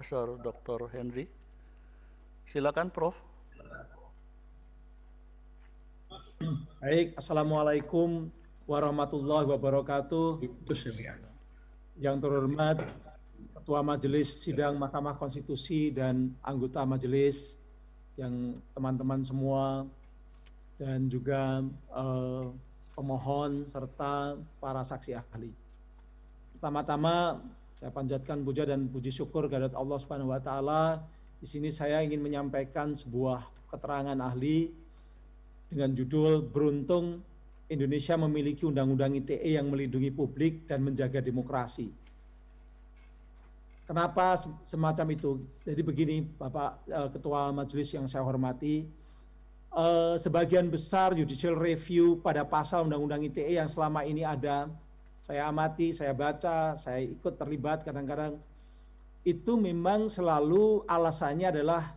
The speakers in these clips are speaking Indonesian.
Profesor Dr. Henry. Silakan, Prof. Baik, Assalamualaikum warahmatullahi wabarakatuh. Yang terhormat Ketua Majelis Sidang Mahkamah Konstitusi dan anggota majelis, yang teman-teman semua, dan juga pemohon serta para saksi ahli. Pertama-tama saya panjatkan puja dan puji syukur kehadirat Allah Subhanahu wa taala. Di sini saya ingin menyampaikan sebuah keterangan ahli dengan judul "Beruntung Indonesia memiliki Undang-Undang ITE yang melindungi publik dan menjaga demokrasi". Kenapa semacam itu? Jadi begini, Bapak Ketua Majelis yang saya hormati, sebagian besar judicial review pada pasal Undang-Undang ITE yang selama ini ada, saya amati, saya baca, saya ikut terlibat kadang-kadang, itu memang selalu alasannya adalah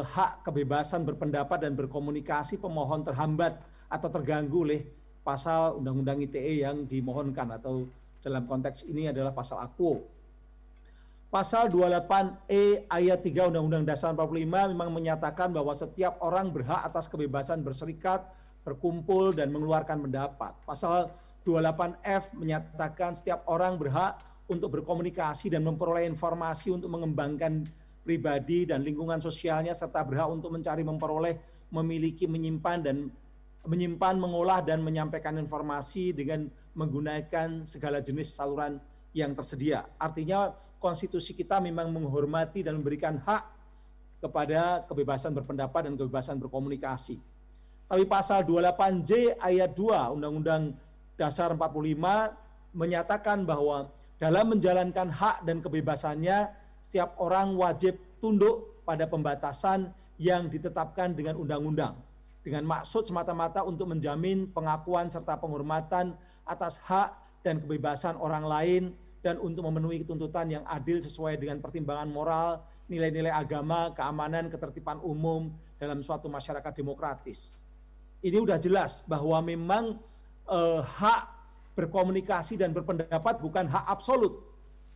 hak kebebasan berpendapat dan berkomunikasi pemohon terhambat atau terganggu oleh pasal Undang-Undang ITE yang dimohonkan, atau dalam konteks ini adalah pasal AKUO. Pasal 28E ayat 3 Undang-Undang Dasar 45 memang menyatakan bahwa setiap orang berhak atas kebebasan berserikat, berkumpul, dan mengeluarkan pendapat. Pasal 28F menyatakan setiap orang berhak untuk berkomunikasi dan memperoleh informasi untuk mengembangkan pribadi dan lingkungan sosialnya, serta berhak untuk mencari, memperoleh, memiliki, menyimpan, mengolah, dan menyampaikan informasi dengan menggunakan segala jenis saluran yang tersedia. Artinya konstitusi kita memang menghormati dan memberikan hak kepada kebebasan berpendapat dan kebebasan berkomunikasi. Tapi pasal 28J ayat 2 Undang-Undang Dasar 45 menyatakan bahwa dalam menjalankan hak dan kebebasannya, setiap orang wajib tunduk pada pembatasan yang ditetapkan dengan undang-undang, dengan maksud semata-mata untuk menjamin pengakuan serta penghormatan atas hak dan kebebasan orang lain, dan untuk memenuhi tuntutan yang adil sesuai dengan pertimbangan moral, nilai-nilai agama, keamanan, ketertiban umum dalam suatu masyarakat demokratis. Ini udah jelas bahwa memang hak berkomunikasi dan berpendapat bukan hak absolut.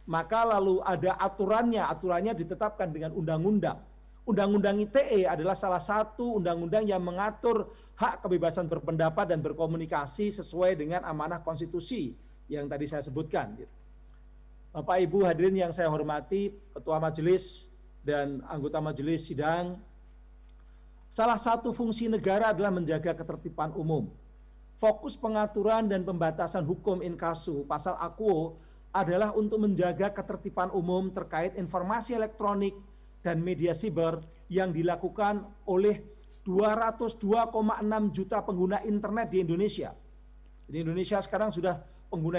Maka lalu ada aturannya ditetapkan dengan undang-undang. Undang-Undang ITE adalah salah satu undang-undang yang mengatur hak kebebasan berpendapat dan berkomunikasi sesuai dengan amanah konstitusi yang tadi saya sebutkan. Bapak Ibu hadirin yang saya hormati, Ketua Majelis dan anggota Majelis Sidang, salah satu fungsi negara adalah menjaga ketertiban umum. Fokus pengaturan dan pembatasan hukum inkasu pasal AKUO adalah untuk menjaga ketertiban umum terkait informasi elektronik dan media siber yang dilakukan oleh 202,6 juta pengguna internet di Indonesia. Di Indonesia sekarang sudah pengguna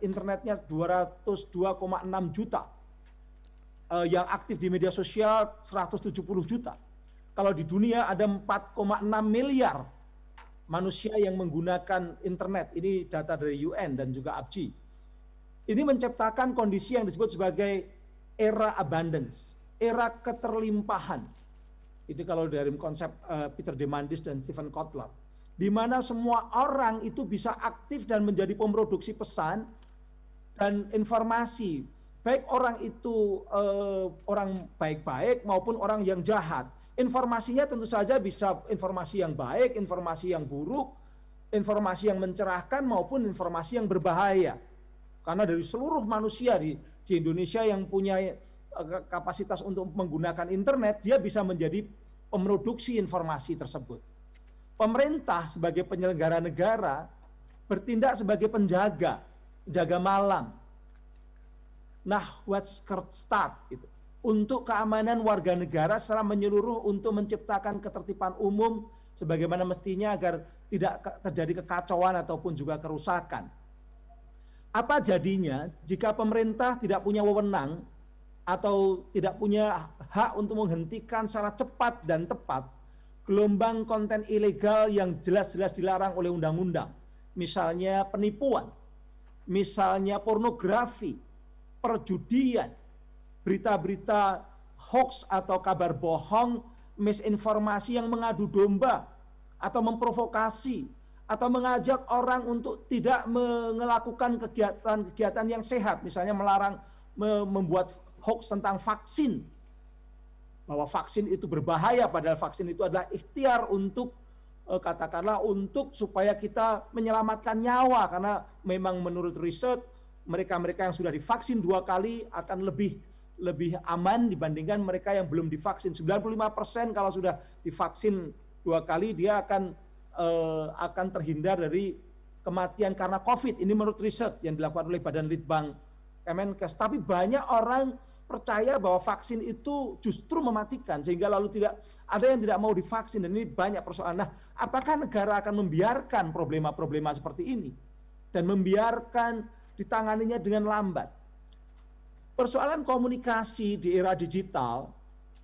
internetnya 202,6 juta. Yang aktif di media sosial 170 juta. Kalau di dunia ada 4,6 miliar manusia yang menggunakan internet. Ini data dari UN dan juga ABGI. Ini menciptakan kondisi yang disebut sebagai era abundance, era keterlimpahan. Itu kalau dari konsep Peter Diamandis dan Stephen Kotler, di mana semua orang itu bisa aktif dan menjadi pemroduksi pesan dan informasi, baik orang itu orang baik-baik maupun orang yang jahat. Informasinya tentu saja bisa informasi yang baik, informasi yang buruk, informasi yang mencerahkan maupun informasi yang berbahaya. Karena dari seluruh manusia di Indonesia yang punya kapasitas untuk menggunakan internet, dia bisa menjadi pemroduksi informasi tersebut. Pemerintah sebagai penyelenggara negara bertindak sebagai penjaga malam. Nah, what's start itu untuk keamanan warga negara secara menyeluruh, untuk menciptakan ketertiban umum sebagaimana mestinya agar tidak terjadi kekacauan ataupun juga kerusakan. Apa jadinya jika pemerintah tidak punya wewenang atau tidak punya hak untuk menghentikan secara cepat dan tepat gelombang konten ilegal yang jelas-jelas dilarang oleh undang-undang, misalnya penipuan, misalnya pornografi, perjudian, berita-berita hoax atau kabar bohong, misinformasi yang mengadu domba atau memprovokasi atau mengajak orang untuk tidak melakukan kegiatan-kegiatan yang sehat, misalnya melarang membuat hoax tentang vaksin, bahwa vaksin itu berbahaya, padahal vaksin itu adalah ikhtiar untuk katakanlah untuk supaya kita menyelamatkan nyawa, karena memang menurut riset mereka-mereka yang sudah divaksin 2 kali akan lebih aman dibandingkan mereka yang belum divaksin. 95% kalau sudah divaksin 2 kali dia akan terhindar dari kematian karena COVID. Ini menurut riset yang dilakukan oleh Badan Litbang Kemenkes. Tapi banyak orang percaya bahwa vaksin itu justru mematikan, sehingga lalu ada yang tidak mau divaksin, dan ini banyak persoalan. Nah, apakah negara akan membiarkan problema-problema seperti ini dan membiarkan ditanganinya dengan lambat? Persoalan komunikasi di era digital,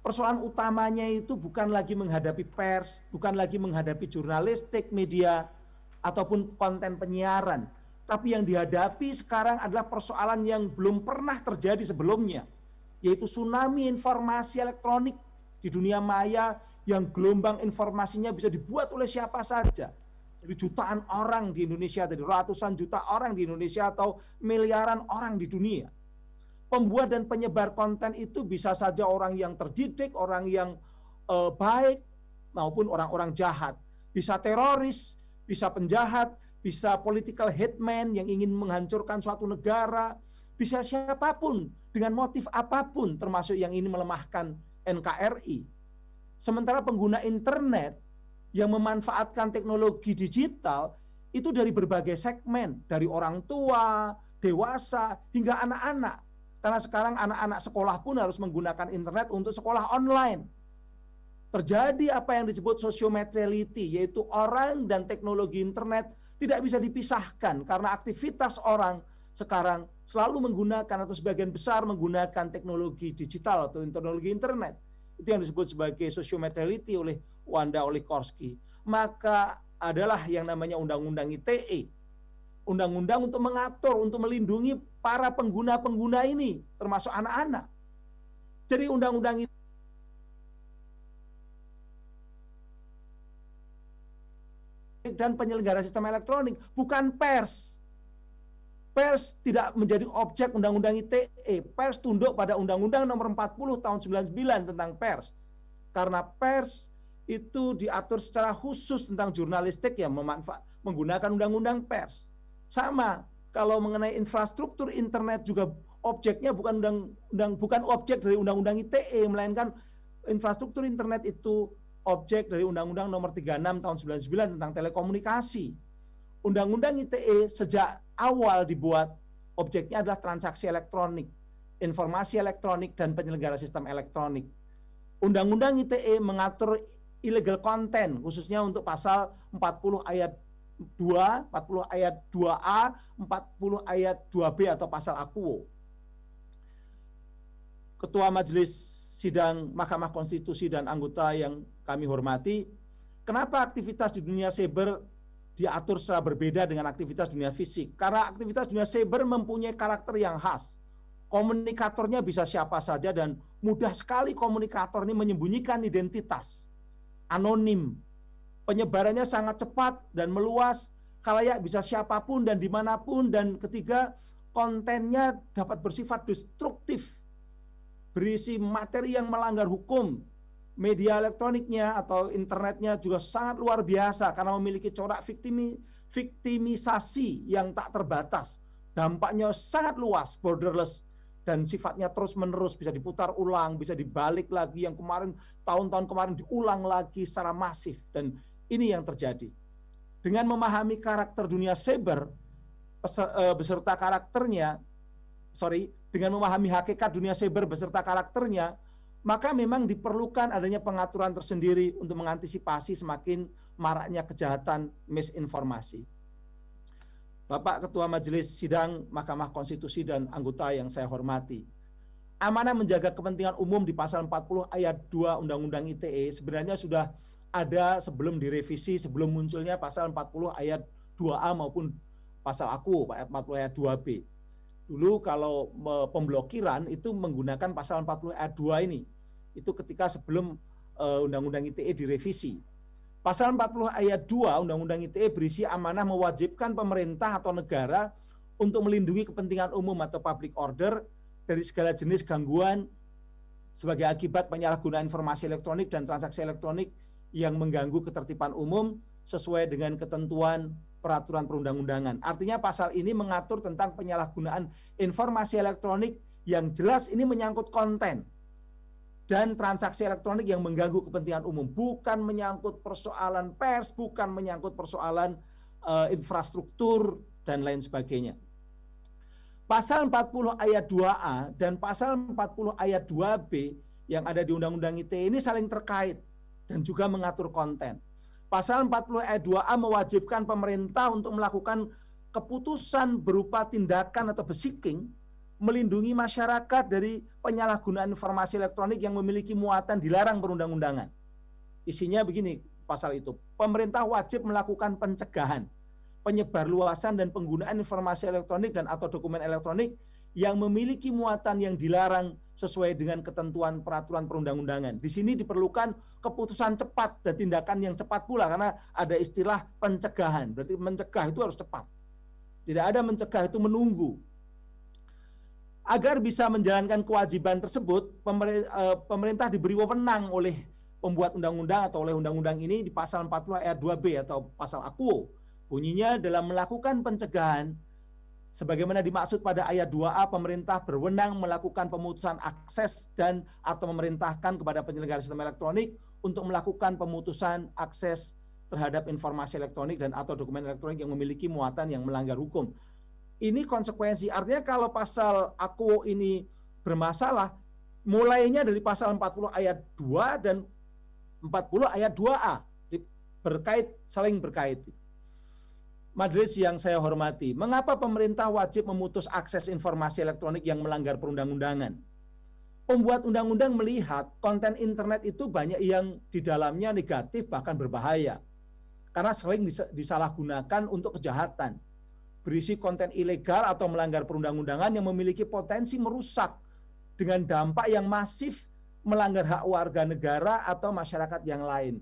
persoalan utamanya itu bukan lagi menghadapi pers, bukan lagi menghadapi jurnalistik, media, ataupun konten penyiaran. Tapi yang dihadapi sekarang adalah persoalan yang belum pernah terjadi sebelumnya, yaitu tsunami informasi elektronik di dunia maya yang gelombang informasinya bisa dibuat oleh siapa saja. Dari jutaan orang di Indonesia, dari ratusan juta orang di Indonesia atau miliaran orang di dunia. Pembuat dan penyebar konten itu bisa saja orang yang terdidik, orang yang baik, maupun orang-orang jahat. Bisa teroris, bisa penjahat, bisa political hitman yang ingin menghancurkan suatu negara, bisa siapapun dengan motif apapun, termasuk yang ini melemahkan NKRI. Sementara pengguna internet yang memanfaatkan teknologi digital itu dari berbagai segmen, dari orang tua, dewasa, hingga anak-anak. Karena sekarang anak-anak sekolah pun harus menggunakan internet untuk sekolah online. Terjadi apa yang disebut sociometriality, yaitu orang dan teknologi internet tidak bisa dipisahkan karena aktivitas orang sekarang selalu menggunakan atau sebagian besar menggunakan teknologi digital atau teknologi internet. Itu yang disebut sebagai sociometriality oleh Wanda Olikorski. Maka adalah yang namanya Undang-Undang ITE. Undang-undang untuk mengatur, untuk melindungi para pengguna-pengguna ini, termasuk anak-anak. Jadi undang-undang itu dan penyelenggara sistem elektronik, bukan pers. Pers tidak menjadi objek Undang-Undang ITE. Pers tunduk pada Undang-Undang Nomor 40 Tahun 99 tentang pers. Karena pers itu diatur secara khusus tentang jurnalistik yang menggunakan Undang-Undang pers. Sama kalau mengenai infrastruktur internet juga objeknya bukan objek dari Undang-Undang ITE, melainkan infrastruktur internet itu objek dari Undang-Undang Nomor 36 Tahun 99 tentang telekomunikasi. Undang-Undang ITE sejak awal dibuat objeknya adalah transaksi elektronik, informasi elektronik, dan penyelenggara sistem elektronik. Undang-Undang ITE mengatur illegal content, khususnya untuk pasal 40 ayat 2, 40 ayat 2A, 40 ayat 2B atau pasal AKUO. Ketua Majelis Sidang Mahkamah Konstitusi dan anggota yang kami hormati, kenapa aktivitas di dunia cyber diatur secara berbeda dengan aktivitas dunia fisik? Karena aktivitas dunia cyber mempunyai karakter yang khas. Komunikatornya bisa siapa saja dan mudah sekali komunikator ini menyembunyikan identitas, anonim. Penyebarannya sangat cepat dan meluas, khalayak bisa siapapun dan dimanapun. Dan ketiga, kontennya dapat bersifat destruktif, berisi materi yang melanggar hukum. Media elektroniknya atau internetnya juga sangat luar biasa karena memiliki corak viktimisasi yang tak terbatas. Dampaknya sangat luas, borderless, dan sifatnya terus-menerus, bisa diputar ulang, bisa dibalik lagi, yang kemarin, tahun-tahun kemarin diulang lagi secara masif. Dan ini yang terjadi. Dengan memahami karakter dunia cyber beserta karakternya, dengan memahami hakikat dunia cyber beserta karakternya, maka memang diperlukan adanya pengaturan tersendiri untuk mengantisipasi semakin maraknya kejahatan misinformasi. Bapak Ketua Majelis Sidang Mahkamah Konstitusi dan anggota yang saya hormati, amanah menjaga kepentingan umum di pasal 40 ayat 2 Undang-Undang ITE sebenarnya sudah ada sebelum direvisi, sebelum munculnya pasal 40 ayat 2A maupun pasal AKUO, 40 ayat 2B. Dulu kalau pemblokiran itu menggunakan pasal 40 ayat 2 ini. Itu ketika sebelum Undang-Undang ITE direvisi. Pasal 40 ayat 2 Undang-Undang ITE berisi amanah mewajibkan pemerintah atau negara untuk melindungi kepentingan umum atau public order dari segala jenis gangguan sebagai akibat penyalahgunaan informasi elektronik dan transaksi elektronik yang mengganggu ketertiban umum sesuai dengan ketentuan peraturan perundang-undangan. Artinya pasal ini mengatur tentang penyalahgunaan informasi elektronik yang jelas ini menyangkut konten dan transaksi elektronik yang mengganggu kepentingan umum, bukan menyangkut persoalan pers, bukan menyangkut persoalan infrastruktur dan lain sebagainya. Pasal 40 ayat 2A dan pasal 40 ayat 2B yang ada di Undang-Undang ITE ini saling terkait dan juga mengatur konten. Pasal 40 ayat 2A mewajibkan pemerintah untuk melakukan keputusan berupa tindakan atau besiking melindungi masyarakat dari penyalahgunaan informasi elektronik yang memiliki muatan dilarang perundang-undangan. Isinya begini pasal itu, pemerintah wajib melakukan pencegahan, penyebarluasan dan penggunaan informasi elektronik dan atau dokumen elektronik yang memiliki muatan yang dilarang sesuai dengan ketentuan peraturan perundang-undangan. Di sini diperlukan keputusan cepat dan tindakan yang cepat pula karena ada istilah pencegahan. Berarti mencegah itu harus cepat. Tidak ada mencegah itu menunggu. Agar bisa menjalankan kewajiban tersebut, pemerintah diberi wewenang oleh pembuat undang-undang atau oleh undang-undang ini di pasal 40 ayat 2B atau pasal AKUO. Bunyinya dalam melakukan pencegahan sebagaimana dimaksud pada ayat 2A, pemerintah berwenang melakukan pemutusan akses dan atau memerintahkan kepada penyelenggara sistem elektronik untuk melakukan pemutusan akses terhadap informasi elektronik dan atau dokumen elektronik yang memiliki muatan yang melanggar hukum. Ini konsekuensi, artinya kalau pasal AKUO ini bermasalah, mulainya dari pasal 40 ayat 2 dan 40 ayat 2A, saling berkait. Majelis yang saya hormati, mengapa pemerintah wajib memutus akses informasi elektronik yang melanggar perundang-undangan? Pembuat undang-undang melihat konten internet itu banyak yang di dalamnya negatif bahkan berbahaya. Karena sering disalahgunakan untuk kejahatan. Berisi konten ilegal atau melanggar perundang-undangan yang memiliki potensi merusak dengan dampak yang masif melanggar hak warga negara atau masyarakat yang lain.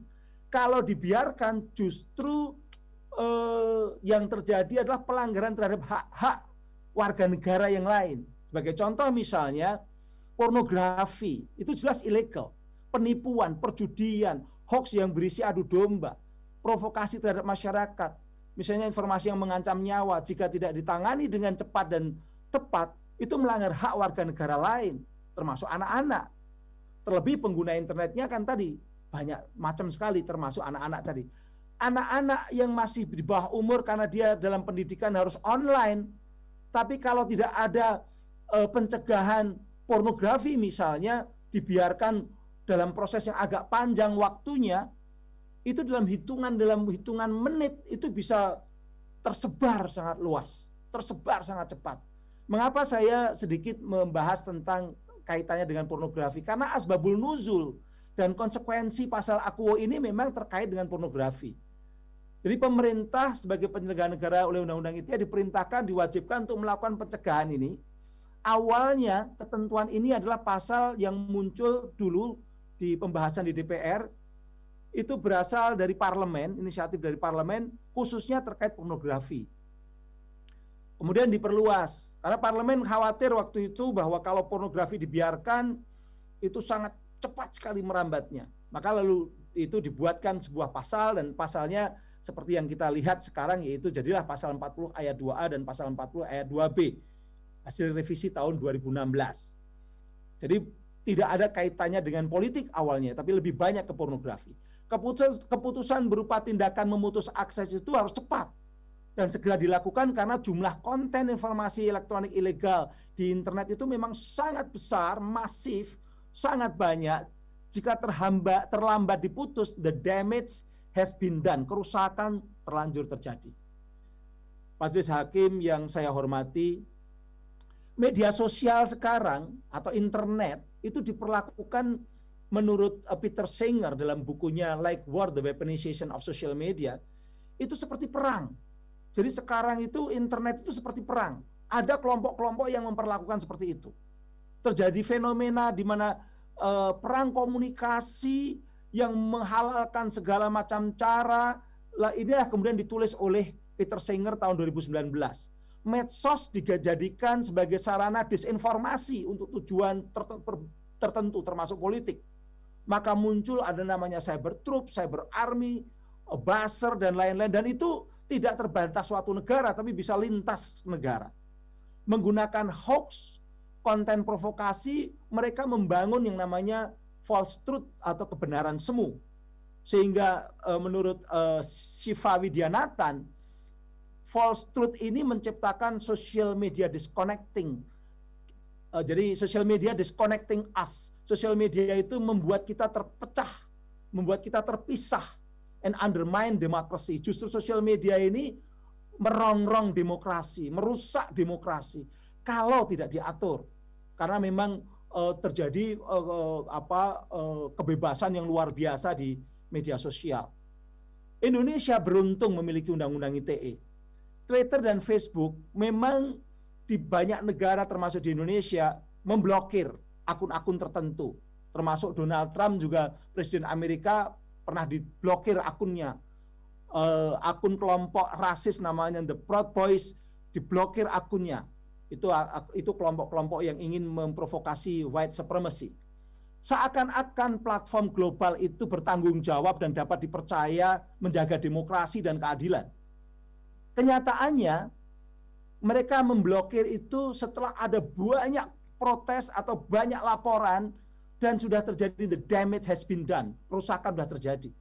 Kalau dibiarkan justru yang terjadi adalah pelanggaran terhadap hak-hak warga negara yang lain. Sebagai contoh misalnya, pornografi, itu jelas ilegal. Penipuan, perjudian, hoax yang berisi adu domba, provokasi terhadap masyarakat, misalnya informasi yang mengancam nyawa, jika tidak ditangani dengan cepat dan tepat, itu melanggar hak warga negara lain, termasuk anak-anak. Terlebih pengguna internetnya kan tadi, banyak macam sekali, termasuk anak-anak tadi. Anak-anak yang masih di bawah umur karena dia dalam pendidikan harus online, tapi kalau tidak ada pencegahan pornografi misalnya, dibiarkan dalam proses yang agak panjang waktunya, itu dalam hitungan menit itu bisa tersebar sangat luas, tersebar sangat cepat. Mengapa saya sedikit membahas tentang kaitannya dengan pornografi? Karena asbabul nuzul dan konsekuensi pasal AKUO ini memang terkait dengan pornografi. Jadi pemerintah sebagai penyelenggara negara oleh Undang-Undang ITE diperintahkan, diwajibkan untuk melakukan pencegahan ini. Awalnya ketentuan ini adalah pasal yang muncul dulu di pembahasan di DPR, itu berasal dari parlemen, inisiatif dari parlemen, khususnya terkait pornografi. Kemudian diperluas, karena parlemen khawatir waktu itu bahwa kalau pornografi dibiarkan, itu sangat cepat sekali merambatnya. Maka lalu itu dibuatkan sebuah pasal, dan pasalnya seperti yang kita lihat sekarang, yaitu jadilah pasal 40 ayat 2A dan pasal 40 ayat 2B, hasil revisi tahun 2016. Jadi tidak ada kaitannya dengan politik awalnya, tapi lebih banyak ke pornografi. Keputusan berupa tindakan memutus akses itu harus cepat dan segera dilakukan karena jumlah konten informasi elektronik ilegal di internet itu memang sangat besar, masif, sangat banyak. Jika terlambat diputus, the damage has been done, kerusakan terlanjur terjadi. Majelis Hakim yang saya hormati, media sosial sekarang atau internet itu diperlakukan menurut Peter Singer dalam bukunya Like War, The Weaponization of Social Media, itu seperti perang. Jadi sekarang itu internet itu seperti perang. Ada kelompok-kelompok yang memperlakukan seperti itu. Terjadi fenomena di mana perang komunikasi yang menghalalkan segala macam cara. Inilah kemudian ditulis oleh Peter Singer tahun 2019. medsos dijadikan sebagai sarana disinformasi untuk tujuan tertentu termasuk politik. Maka muncul ada namanya cyber troop, cyber army, buzzer dan lain-lain, dan itu tidak terbatas suatu negara tapi bisa lintas negara. Menggunakan hoax, konten provokasi, mereka membangun yang namanya false truth atau kebenaran semu. Sehingga menurut Shiva Widianathan, false truth ini menciptakan social media disconnecting. Jadi social media disconnecting us. Social media itu membuat kita terpecah, membuat kita terpisah, and undermine democracy. Justru social media ini merongrong demokrasi, merusak demokrasi kalau tidak diatur. Karena memang terjadi kebebasan yang luar biasa di media sosial. Indonesia beruntung memiliki undang-undang ITE. Twitter dan Facebook memang di banyak negara termasuk di Indonesia memblokir akun-akun tertentu. Termasuk Donald Trump juga, Presiden Amerika, pernah diblokir akunnya. Akun kelompok rasis namanya The Proud Boys diblokir akunnya. Itu kelompok-kelompok yang ingin memprovokasi white supremacy. Seakan-akan platform global itu bertanggung jawab dan dapat dipercaya menjaga demokrasi dan keadilan. Kenyataannya, mereka memblokir itu setelah ada banyak protes atau banyak laporan dan sudah terjadi, the damage has been done, kerusakan sudah terjadi.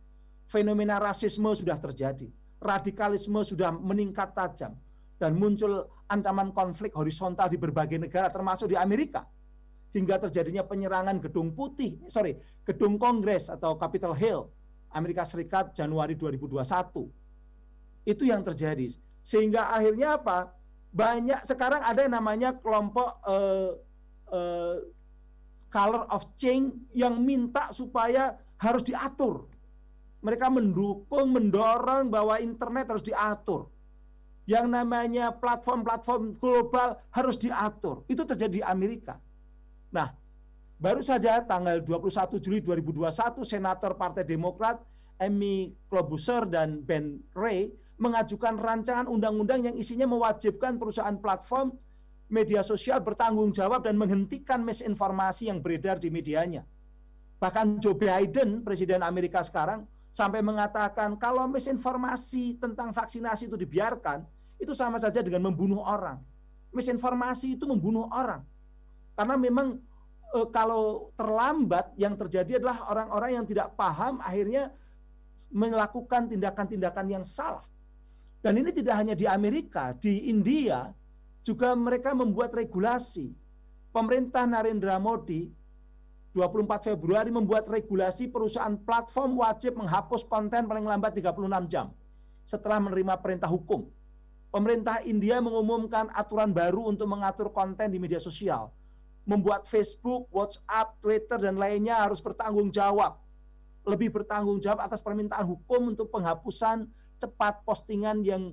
Fenomena rasisme sudah terjadi, radikalisme sudah meningkat tajam, dan muncul ancaman konflik horizontal di berbagai negara termasuk di Amerika. Hingga terjadinya penyerangan Gedung Kongres atau Capitol Hill, Amerika Serikat Januari 2021. Itu yang terjadi. Sehingga akhirnya apa? Banyak sekarang ada yang namanya kelompok color of change yang minta supaya harus diatur. Mereka mendukung, mendorong bahwa internet harus diatur. Yang namanya platform-platform global harus diatur. Itu terjadi di Amerika. Nah, baru saja tanggal 21 Juli 2021, Senator Partai Demokrat Amy Klobuchar dan Ben Ray mengajukan rancangan undang-undang yang isinya mewajibkan perusahaan platform media sosial bertanggung jawab dan menghentikan misinformasi yang beredar di medianya. Bahkan Joe Biden, Presiden Amerika sekarang, sampai mengatakan kalau misinformasi tentang vaksinasi itu dibiarkan, itu sama saja dengan membunuh orang. Misinformasi itu membunuh orang. Karena memang kalau terlambat, yang terjadi adalah orang-orang yang tidak paham akhirnya melakukan tindakan-tindakan yang salah. Dan ini tidak hanya di Amerika, di India juga mereka membuat regulasi. Pemerintah Narendra Modi 24 Februari membuat regulasi perusahaan platform wajib menghapus konten paling lambat 36 jam setelah menerima perintah hukum. Pemerintah India mengumumkan aturan baru untuk mengatur konten di media sosial. Membuat Facebook, WhatsApp, Twitter, dan lainnya harus bertanggung jawab. Lebih bertanggung jawab atas permintaan hukum untuk penghapusan cepat postingan yang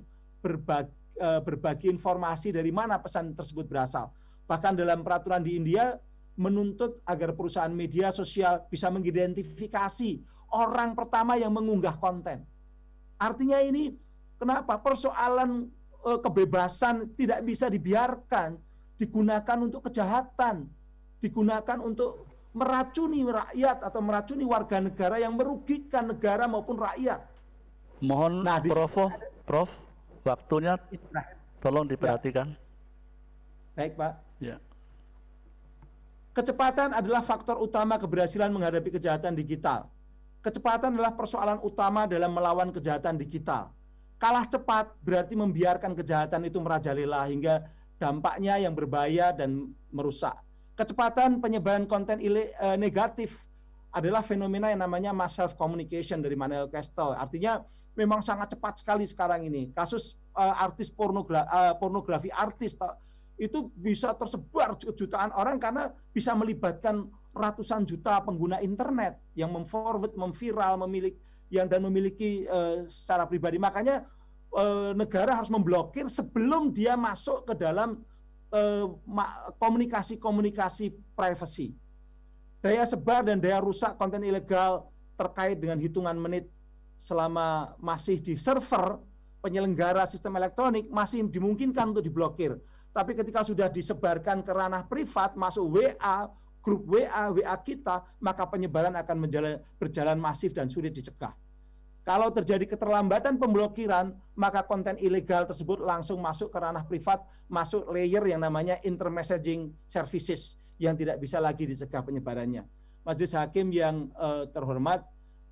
berbagi informasi dari mana pesan tersebut berasal. Bahkan dalam peraturan di India menuntut agar perusahaan media sosial bisa mengidentifikasi orang pertama yang mengunggah konten. Artinya ini kenapa persoalan kebebasan tidak bisa dibiarkan digunakan untuk kejahatan, digunakan untuk meracuni rakyat atau meracuni warga negara yang merugikan negara maupun rakyat. Mohon Prof, waktunya tolong diperhatikan. Baik, Pak. Ya. Kecepatan adalah faktor utama keberhasilan menghadapi kejahatan digital. Kecepatan adalah persoalan utama dalam melawan kejahatan digital. Kalah cepat berarti membiarkan kejahatan itu merajalela hingga dampaknya yang berbahaya dan merusak. Kecepatan penyebaran konten negatif adalah fenomena yang namanya mass self communication dari Manuel Castle. Artinya memang sangat cepat sekali sekarang ini. Kasus artis pornografi artis itu bisa tersebar jutaan orang karena bisa melibatkan ratusan juta pengguna internet yang memforward, memviral, memiliki secara pribadi. Makanya negara harus memblokir sebelum dia masuk ke dalam komunikasi privacy. Daya sebar dan daya rusak konten ilegal terkait dengan hitungan menit selama masih di server penyelenggara sistem elektronik masih dimungkinkan untuk diblokir. Tapi ketika sudah disebarkan ke ranah privat, masuk WA, grup WA, WA kita, maka penyebaran akan berjalan masif dan sulit dicegah. Kalau terjadi keterlambatan pemblokiran, maka konten ilegal tersebut langsung masuk ke ranah privat, masuk layer yang namanya intermessaging services yang tidak bisa lagi dicegah penyebarannya. Majelis Hakim yang terhormat,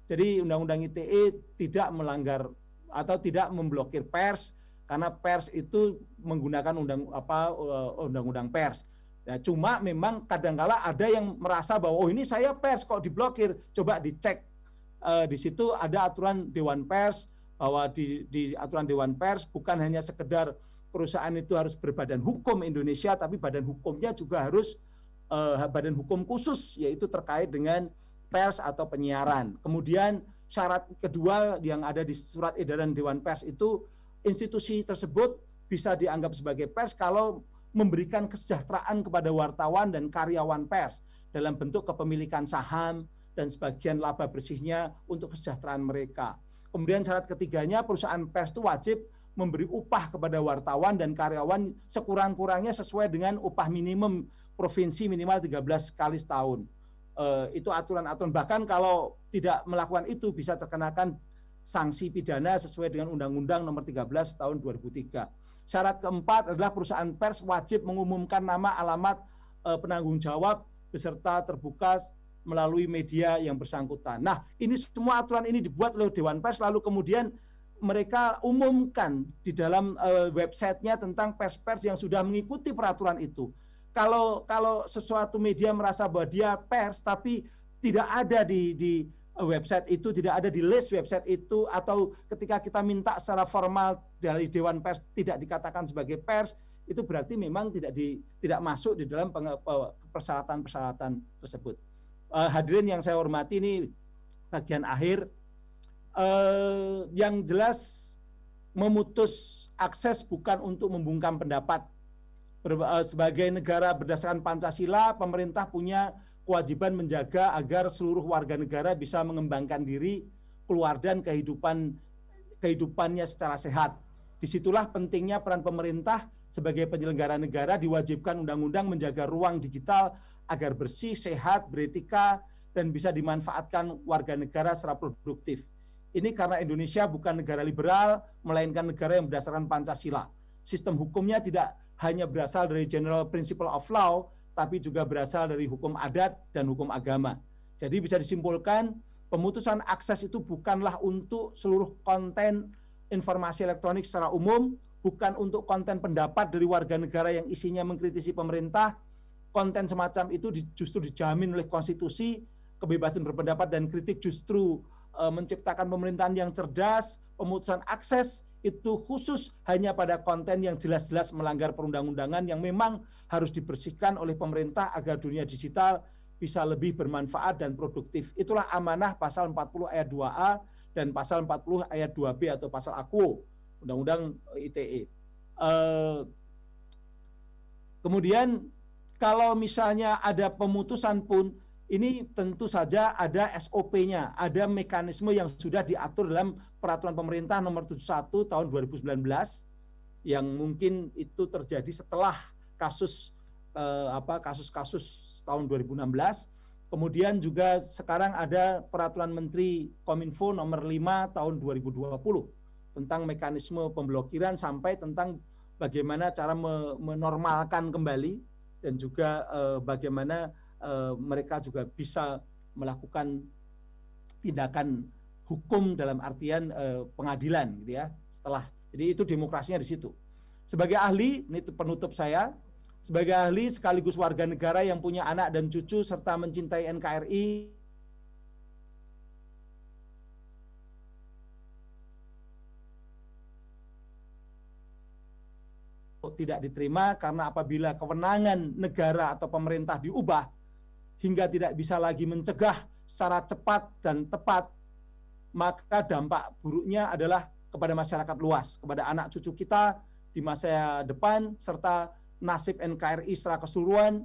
jadi Undang-Undang ITE tidak melanggar atau tidak memblokir pers, karena pers itu menggunakan undang-undang pers. Ya, cuma memang kadangkala ada yang merasa bahwa oh ini saya pers kok diblokir, coba dicek. Di situ ada aturan Dewan Pers, bahwa di aturan Dewan Pers bukan hanya sekedar perusahaan itu harus berbadan hukum Indonesia, tapi badan hukumnya juga harus badan hukum khusus, yaitu terkait dengan pers atau penyiaran. Kemudian syarat kedua yang ada di surat edaran Dewan Pers itu, institusi tersebut bisa dianggap sebagai pers kalau memberikan kesejahteraan kepada wartawan dan karyawan pers dalam bentuk kepemilikan saham dan sebagian laba bersihnya untuk kesejahteraan mereka. Kemudian syarat ketiganya, perusahaan pers itu wajib memberi upah kepada wartawan dan karyawan sekurang-kurangnya sesuai dengan upah minimum provinsi minimal 13 kali setahun. Itu aturan-aturan, bahkan kalau tidak melakukan itu bisa terkenakan sanksi pidana sesuai dengan Undang-Undang Nomor 13 tahun 2003. Syarat keempat adalah perusahaan pers wajib mengumumkan nama, alamat penanggung jawab beserta terbuka melalui media yang bersangkutan. Nah, ini semua aturan ini dibuat oleh Dewan Pers, lalu kemudian mereka umumkan di dalam websitenya tentang pers-pers yang sudah mengikuti peraturan itu. Kalau sesuatu media merasa bahwa dia pers tapi tidak ada di website itu, tidak ada di list website itu, atau ketika kita minta secara formal dari Dewan Pers tidak dikatakan sebagai pers, itu berarti memang tidak masuk di dalam persyaratan-persyaratan tersebut. Hadirin yang saya hormati, ini bagian akhir. Yang jelas memutus akses bukan untuk membungkam pendapat. Sebagai negara berdasarkan Pancasila, pemerintah punya kewajiban menjaga agar seluruh warga negara bisa mengembangkan diri, keluar dan kehidupannya secara sehat. Disitulah pentingnya peran pemerintah sebagai penyelenggara negara, diwajibkan undang-undang menjaga ruang digital agar bersih, sehat, beretika, dan bisa dimanfaatkan warga negara secara produktif. Ini karena Indonesia bukan negara liberal, melainkan negara yang berdasarkan Pancasila. Sistem hukumnya tidak hanya berasal dari General Principle of Law, tapi juga berasal dari hukum adat dan hukum agama. Jadi bisa disimpulkan, pemutusan akses itu bukanlah untuk seluruh konten informasi elektronik secara umum, bukan untuk konten pendapat dari warga negara yang isinya mengkritisi pemerintah. Konten semacam itu justru dijamin oleh konstitusi, kebebasan berpendapat dan kritik justru menciptakan pemerintahan yang cerdas. Pemutusan akses itu khusus hanya pada konten yang jelas-jelas melanggar perundang-undangan yang memang harus dibersihkan oleh pemerintah agar dunia digital bisa lebih bermanfaat dan produktif. Itulah amanah pasal 40 ayat 2A dan pasal 40 ayat 2B atau pasal AKU, Undang-Undang ITE. Kemudian kalau misalnya ada pemutusan pun, ini tentu saja ada SOP-nya, ada mekanisme yang sudah diatur dalam Peraturan Pemerintah Nomor 71 Tahun 2019, yang mungkin itu terjadi setelah kasus-kasus tahun 2016. Kemudian juga sekarang ada Peraturan Menteri Kominfo Nomor 5 Tahun 2020 tentang mekanisme pemblokiran sampai tentang bagaimana cara menormalkan kembali, dan juga bagaimana mereka juga bisa melakukan tindakan hukum dalam artian pengadilan, gitu ya. Jadi itu demokrasinya di situ. Sebagai ahli, ini penutup saya, sebagai ahli sekaligus warga negara yang punya anak dan cucu serta mencintai NKRI, tidak diterima, karena apabila kewenangan negara atau pemerintah diubah hingga tidak bisa lagi mencegah secara cepat dan tepat, maka dampak buruknya adalah kepada masyarakat luas, kepada anak cucu kita di masa depan, serta nasib NKRI secara keseluruhan.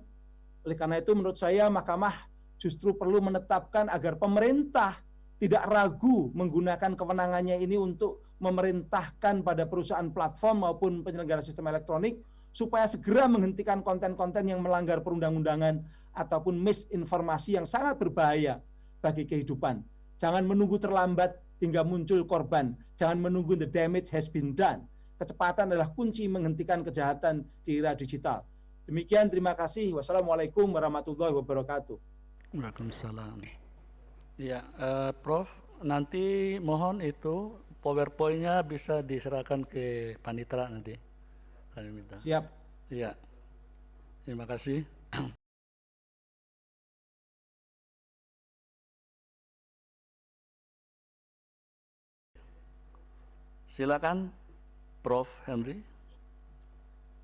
Oleh karena itu menurut saya Mahkamah justru perlu menetapkan agar pemerintah tidak ragu menggunakan kewenangannya ini untuk memerintahkan pada perusahaan platform maupun penyelenggara sistem elektronik supaya segera menghentikan konten-konten yang melanggar perundang-undangan ataupun misinformasi yang sangat berbahaya bagi kehidupan. Jangan menunggu terlambat hingga muncul korban. Jangan menunggu the damage has been done. Kecepatan adalah kunci menghentikan kejahatan di era digital. Demikian, terima kasih. Wassalamualaikum warahmatullahi wabarakatuh. Waalaikumsalam. Ya, Prof, nanti mohon itu PowerPoint-nya bisa diserahkan ke panitera nanti. Kami minta. Siap. Iya. Terima kasih. Silakan, Prof. Henry.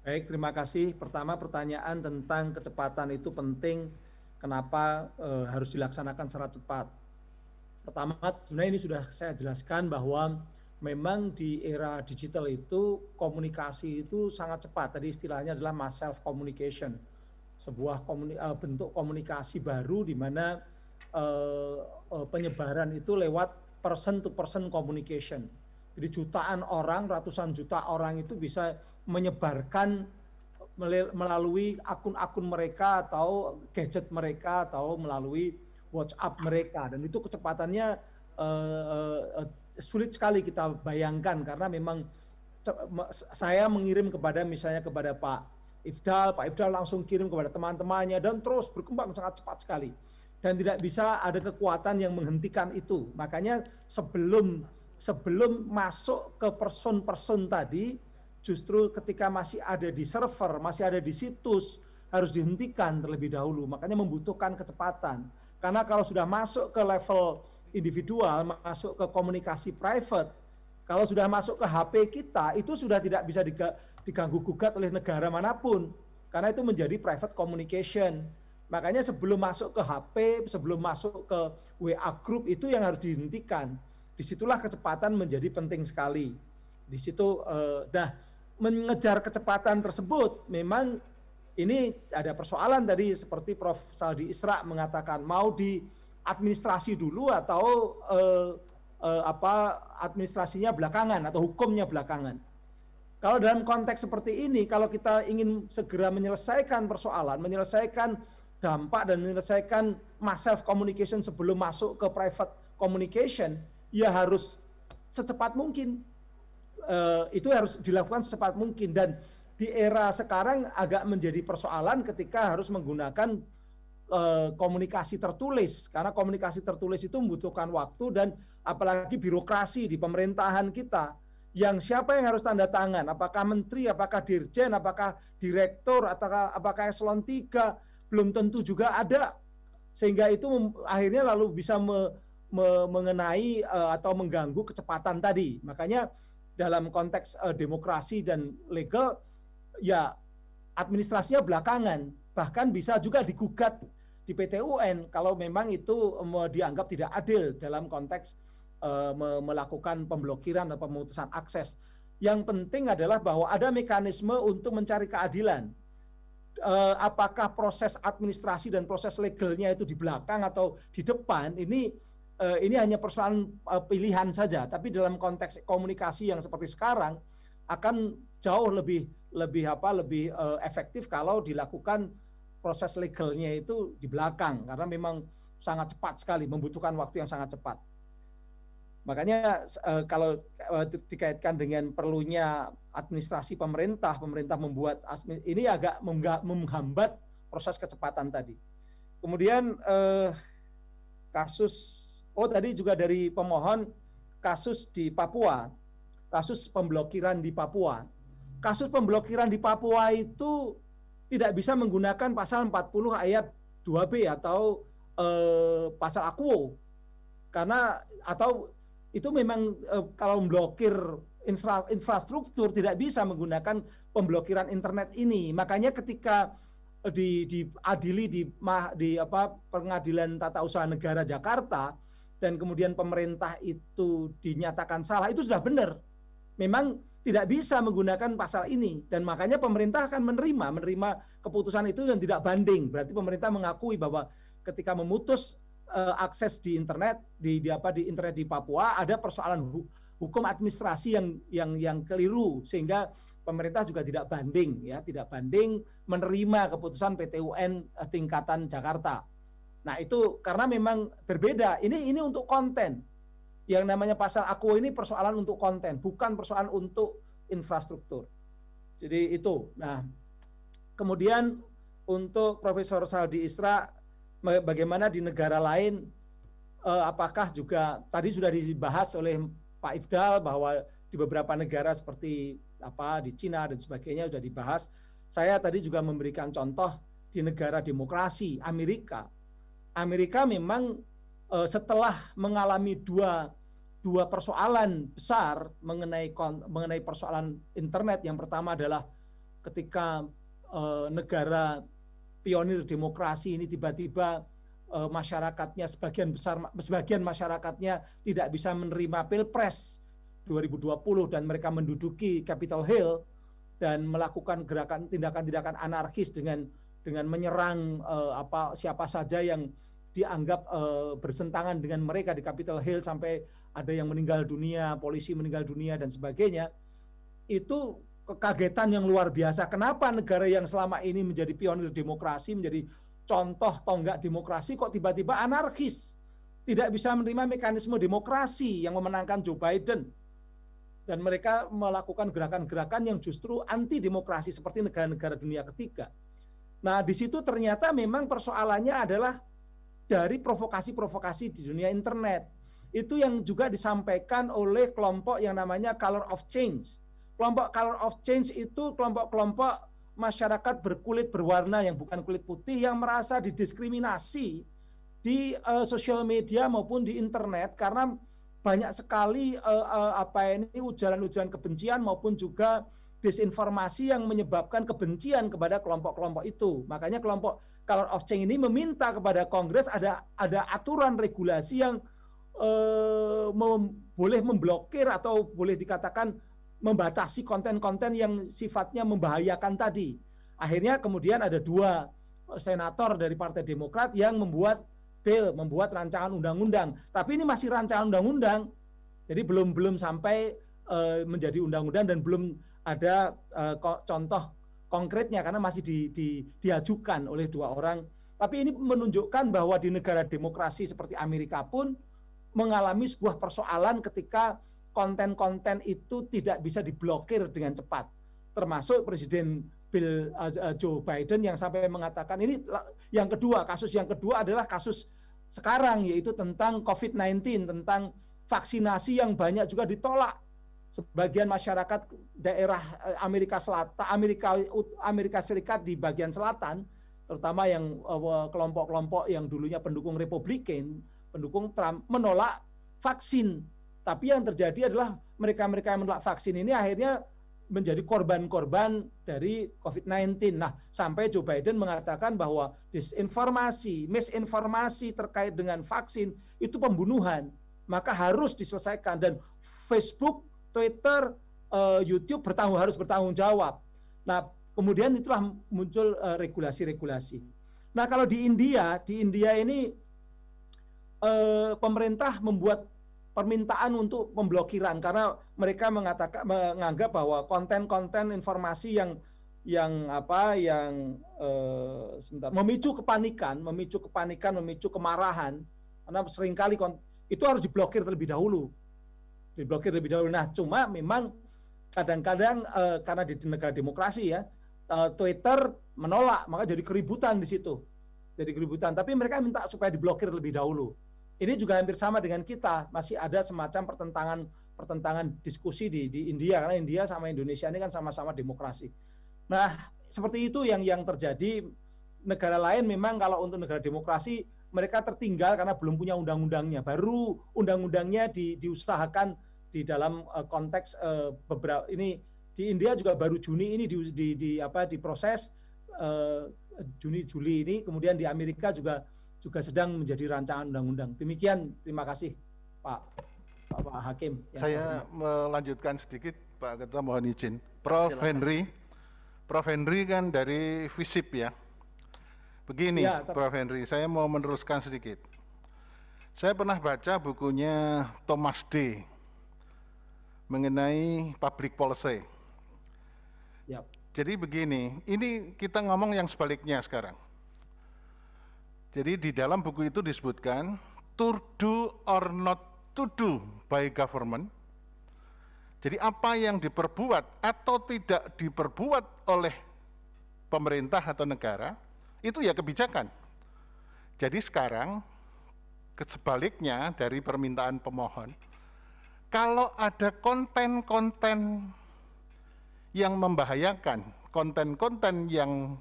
Baik, terima kasih. Pertama, pertanyaan tentang kecepatan itu penting. Kenapa harus dilaksanakan secara cepat? Pertama, sebenarnya ini sudah saya jelaskan bahwa memang di era digital itu komunikasi itu sangat cepat. Tadi istilahnya adalah mass self communication, sebuah bentuk komunikasi baru di mana penyebaran itu lewat person to person communication. Jadi jutaan orang, ratusan juta orang itu bisa menyebarkan melalui akun-akun mereka atau gadget mereka atau melalui WhatsApp mereka, dan itu kecepatannya sulit sekali kita bayangkan karena memang saya mengirim misalnya kepada Pak Ifdal langsung kirim kepada teman-temannya dan terus berkembang sangat cepat sekali dan tidak bisa ada kekuatan yang menghentikan itu. Makanya sebelum masuk ke person tadi, justru ketika masih ada di server, masih ada di situs, harus dihentikan terlebih dahulu. Makanya membutuhkan kecepatan. Karena kalau sudah masuk ke level individual, masuk ke komunikasi private, kalau sudah masuk ke HP kita, itu sudah tidak bisa diganggu-gugat oleh negara manapun. Karena itu menjadi private communication. Makanya sebelum masuk ke HP, sebelum masuk ke WA group, itu yang harus dihentikan. Disitulah kecepatan menjadi penting sekali. Di situ, mengejar kecepatan tersebut, memang ini ada persoalan tadi seperti Prof. Saldi Isra mengatakan mau di administrasi dulu atau administrasinya belakangan atau hukumnya belakangan. Kalau dalam konteks seperti ini, kalau kita ingin segera menyelesaikan persoalan, menyelesaikan dampak dan menyelesaikan mass self communication sebelum masuk ke private communication, ya harus secepat mungkin. Itu harus dilakukan secepat mungkin, dan di era sekarang agak menjadi persoalan ketika harus menggunakan komunikasi tertulis, karena komunikasi tertulis itu membutuhkan waktu dan apalagi birokrasi di pemerintahan kita, yang siapa yang harus tanda tangan, apakah menteri, apakah dirjen, apakah direktur, atau apakah eselon 3, belum tentu juga ada, sehingga itu akhirnya lalu bisa mengenai atau mengganggu kecepatan tadi. Makanya dalam konteks demokrasi dan legal, ya administrasinya belakangan, bahkan bisa juga digugat di PT UN kalau memang itu dianggap tidak adil dalam konteks melakukan pemblokiran atau pemutusan akses. Yang penting adalah bahwa ada mekanisme untuk mencari keadilan. Apakah proses administrasi dan proses legalnya itu di belakang atau di depan, ini hanya persoalan pilihan saja. Tapi dalam konteks komunikasi yang seperti sekarang akan jauh lebih efektif kalau dilakukan proses legalnya itu di belakang, karena memang sangat cepat sekali, membutuhkan waktu yang sangat cepat. Makanya kalau dikaitkan dengan perlunya administrasi pemerintah membuat ini agak menghambat proses kecepatan tadi. Kemudian tadi juga dari pemohon kasus di Papua, kasus pemblokiran di Papua. Kasus pemblokiran di Papua itu tidak bisa menggunakan pasal 40 ayat 2B atau pasal Akuo. Karena atau itu memang kalau memblokir infrastruktur tidak bisa menggunakan pemblokiran internet ini. Makanya ketika diadili di Pengadilan Tata Usaha Negara Jakarta dan kemudian pemerintah itu dinyatakan salah, itu sudah benar. Memang tidak bisa menggunakan pasal ini, dan makanya pemerintah akan menerima keputusan itu dan tidak banding. Berarti pemerintah mengakui bahwa ketika memutus akses di internet di internet di Papua ada persoalan hukum administrasi yang keliru, sehingga pemerintah juga tidak banding menerima keputusan PT UN tingkatan Jakarta. Nah, itu karena memang berbeda. Ini untuk konten. Yang namanya pasal Aquo ini persoalan untuk konten, bukan persoalan untuk infrastruktur. Jadi itu. Nah, kemudian untuk Profesor Saldi Isra, bagaimana di negara lain, apakah juga tadi sudah dibahas oleh Pak Ifdal bahwa di beberapa negara seperti di Cina dan sebagainya sudah dibahas. Saya tadi juga memberikan contoh di negara demokrasi Amerika. Amerika memang setelah mengalami dua persoalan besar mengenai persoalan internet. Yang pertama adalah ketika negara pionir demokrasi ini tiba-tiba masyarakatnya sebagian masyarakatnya tidak bisa menerima Pilpres 2020 dan mereka menduduki Capitol Hill dan melakukan tindakan-tindakan anarkis dengan menyerang siapa saja yang dianggap bersentangan dengan mereka di Capitol Hill, sampai ada yang meninggal dunia, polisi meninggal dunia dan sebagainya. Itu kekagetan yang luar biasa. Kenapa negara yang selama ini menjadi pionir demokrasi, menjadi contoh tonggak demokrasi, kok tiba-tiba anarkis, tidak bisa menerima mekanisme demokrasi yang memenangkan Joe Biden, dan mereka melakukan gerakan-gerakan yang justru anti demokrasi seperti negara-negara dunia ketiga. Nah, di situ ternyata memang persoalannya adalah dari provokasi-provokasi di dunia internet. Itu yang juga disampaikan oleh kelompok yang namanya Color of Change. Kelompok Color of Change itu kelompok-kelompok masyarakat berkulit berwarna yang bukan kulit putih yang merasa didiskriminasi di sosial media maupun di internet karena banyak sekali ujaran-ujaran kebencian maupun juga disinformasi yang menyebabkan kebencian kepada kelompok-kelompok itu. Makanya kelompok Color of Change ini meminta kepada Kongres ada aturan regulasi yang boleh memblokir atau boleh dikatakan membatasi konten-konten yang sifatnya membahayakan tadi. Akhirnya kemudian ada 2 senator dari Partai Demokrat yang membuat rancangan undang-undang. Tapi ini masih rancangan undang-undang, jadi belum sampai menjadi undang-undang dan belum ada contoh konkretnya karena masih diajukan oleh 2 orang. Tapi ini menunjukkan bahwa di negara demokrasi seperti Amerika pun mengalami sebuah persoalan ketika konten-konten itu tidak bisa diblokir dengan cepat. Termasuk Presiden Joe Biden yang sampai mengatakan ini kasus yang kedua adalah kasus sekarang, yaitu tentang COVID-19, tentang vaksinasi yang banyak juga ditolak. Sebagian masyarakat daerah Amerika Serikat di bagian selatan, terutama yang kelompok-kelompok yang dulunya pendukung Republikan, pendukung Trump, menolak vaksin. Tapi yang terjadi adalah mereka-mereka yang menolak vaksin ini akhirnya menjadi korban-korban dari COVID-19. Nah, sampai Joe Biden mengatakan bahwa disinformasi, misinformasi terkait dengan vaksin itu pembunuhan, maka harus diselesaikan. Dan Facebook, Twitter, YouTube harus bertanggung jawab. Nah, kemudian itulah muncul regulasi-regulasi. Nah, kalau di India ini pemerintah membuat permintaan untuk pemblokiran karena mereka menganggap bahwa konten-konten informasi yang memicu kepanikan, memicu kemarahan, karena seringkali itu harus diblokir terlebih dahulu. Nah, cuma memang kadang-kadang karena di negara demokrasi ya, Twitter menolak, maka jadi keributan di situ. Tapi mereka minta supaya diblokir terlebih dahulu. Ini juga hampir sama dengan kita, masih ada semacam pertentangan diskusi di India, karena India sama Indonesia ini kan sama-sama demokrasi. Nah, seperti itu yang terjadi. Negara lain memang kalau untuk negara demokrasi, mereka tertinggal karena belum punya undang-undangnya. Baru undang-undangnya diusahakan di dalam konteks beberapa ini. Di India juga baru Juni ini diproses, Juni-Juli ini, kemudian di Amerika juga sedang menjadi rancangan undang-undang. Demikian, terima kasih Pak Hakim. Saya melanjutkan sedikit, Pak Ketua, mohon izin. Prof. Henry kan dari FISIP ya. Begini ya, Prof. Henry, saya mau meneruskan sedikit. Saya pernah baca bukunya Thomas D. mengenai public policy. Siap. Jadi begini, ini kita ngomong yang sebaliknya sekarang. Jadi di dalam buku itu disebutkan, to do or not to do by government. Jadi apa yang diperbuat atau tidak diperbuat oleh pemerintah atau negara, itu ya kebijakan. Jadi sekarang, sebaliknya dari permintaan pemohon, kalau ada konten-konten yang membahayakan, konten-konten yang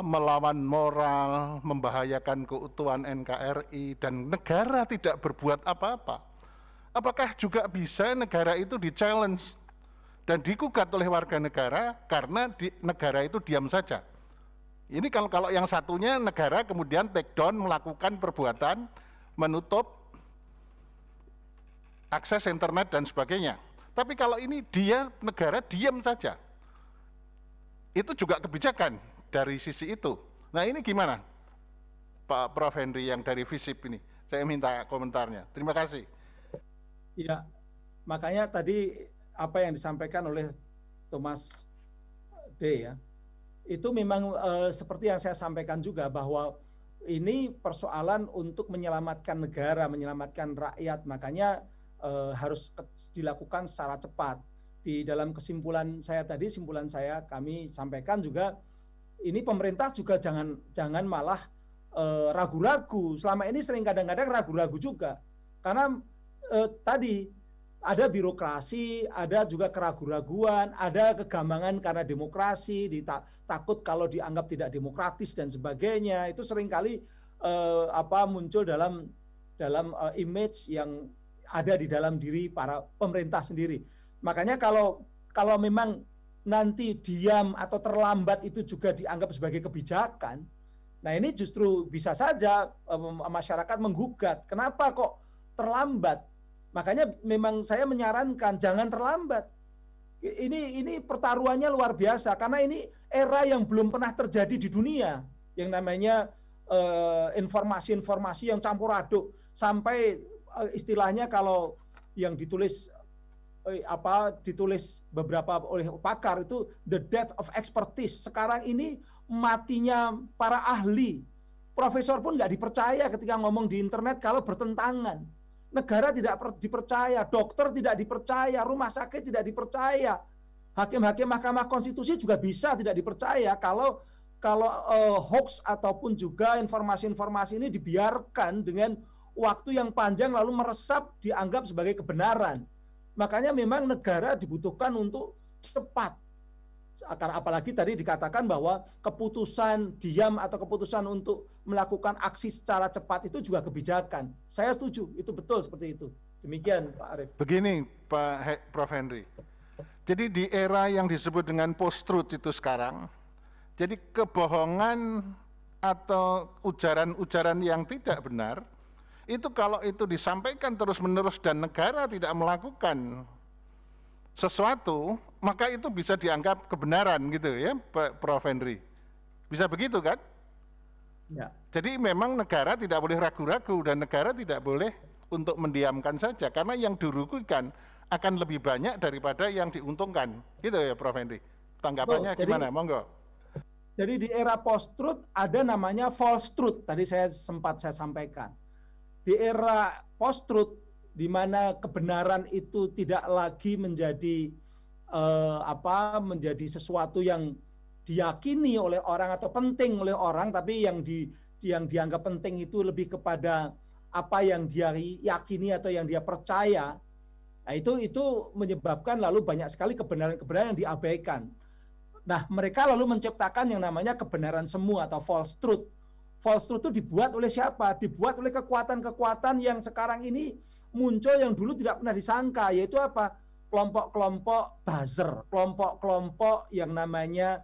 melawan moral, membahayakan keutuhan NKRI, dan negara tidak berbuat apa-apa, apakah juga bisa negara itu di-challenge dan digugat oleh warga negara karena negara itu diam saja? Ini kalau yang satunya negara kemudian take down, melakukan perbuatan, menutup akses internet dan sebagainya. Tapi kalau ini negara diam saja, itu juga kebijakan dari sisi itu. Nah ini gimana Pak Prof. Henry yang dari FISIP ini? Saya minta komentarnya. Terima kasih. Ya, makanya tadi apa yang disampaikan oleh Thomas D. ya, itu memang seperti yang saya sampaikan juga bahwa ini persoalan untuk menyelamatkan negara, menyelamatkan rakyat. Makanya harus dilakukan secara cepat. Di dalam kesimpulan saya tadi, kami sampaikan juga, ini pemerintah juga jangan malah ragu-ragu. Selama ini sering kadang-kadang ragu-ragu juga, karena tadi ada birokrasi, ada juga keraguan-raguan, ada kegambangan karena demokrasi, takut kalau dianggap tidak demokratis dan sebagainya. Itu seringkali muncul dalam image yang ada di dalam diri para pemerintah sendiri. Makanya kalau memang nanti diam atau terlambat itu juga dianggap sebagai kebijakan, nah ini justru bisa saja masyarakat menggugat, kenapa kok terlambat? Makanya memang saya menyarankan jangan terlambat. Ini pertaruhannya luar biasa, karena ini era yang belum pernah terjadi di dunia, yang namanya informasi-informasi yang campur aduk, sampai istilahnya kalau yang ditulis beberapa oleh pakar itu the death of expertise. Sekarang ini matinya para ahli. Profesor pun nggak dipercaya ketika ngomong di internet kalau bertentangan. Negara tidak dipercaya, dokter tidak dipercaya, rumah sakit tidak dipercaya, hakim-hakim Mahkamah Konstitusi juga bisa tidak dipercaya kalau hoax ataupun juga informasi-informasi ini dibiarkan dengan waktu yang panjang lalu meresap dianggap sebagai kebenaran. Makanya memang negara dibutuhkan untuk cepat. Karena apalagi tadi dikatakan bahwa keputusan diam atau keputusan untuk melakukan aksi secara cepat itu juga kebijakan. Saya setuju, itu betul seperti itu. Demikian Pak Arief. Begini Pak Prof. Henry. Jadi di era yang disebut dengan post-truth itu sekarang, jadi kebohongan atau ujaran-ujaran yang tidak benar, itu kalau itu disampaikan terus-menerus dan negara tidak melakukan sesuatu, maka itu bisa dianggap kebenaran gitu ya, Pak Prof. Henry. Bisa begitu kan? Ya. Jadi memang negara tidak boleh ragu-ragu dan negara tidak boleh untuk mendiamkan saja, karena yang dirugikan akan lebih banyak daripada yang diuntungkan. Gitu ya Prof. Henry. Tanggapannya gimana? Monggo. Jadi di era post-truth ada namanya false truth. Tadi saya sampaikan. Di era post-truth, di mana kebenaran itu tidak lagi menjadi menjadi sesuatu yang diyakini oleh orang atau penting oleh orang, tapi yang dianggap penting itu lebih kepada apa yang dia yakini atau yang dia percaya. Nah, itu menyebabkan lalu banyak sekali kebenaran-kebenaran yang diabaikan. Nah, mereka lalu menciptakan yang namanya kebenaran semu atau false truth. False truth itu dibuat oleh siapa? Dibuat oleh kekuatan-kekuatan yang sekarang ini muncul yang dulu tidak pernah disangka, yaitu apa? Kelompok-kelompok buzzer, kelompok-kelompok yang namanya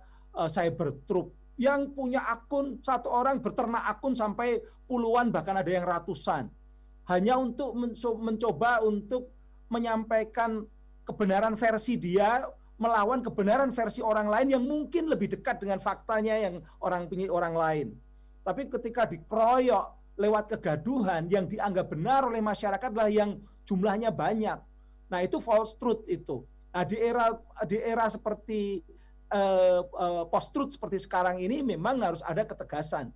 cyber troop, yang punya akun, satu orang berternak akun sampai puluhan, bahkan ada yang ratusan, hanya untuk mencoba untuk menyampaikan kebenaran versi dia melawan kebenaran versi orang lain yang mungkin lebih dekat dengan faktanya yang orang lain. Tapi ketika dikeroyok lewat kegaduhan, yang dianggap benar oleh masyarakat adalah yang jumlahnya banyak. Nah, itu false truth itu. Nah, di era seperti post truth seperti sekarang ini memang harus ada ketegasan.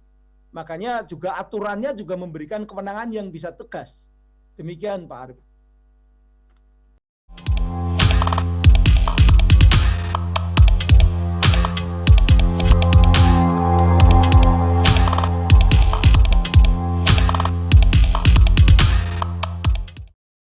Makanya juga aturannya juga memberikan kewenangan yang bisa tegas. Demikian Pak Arief.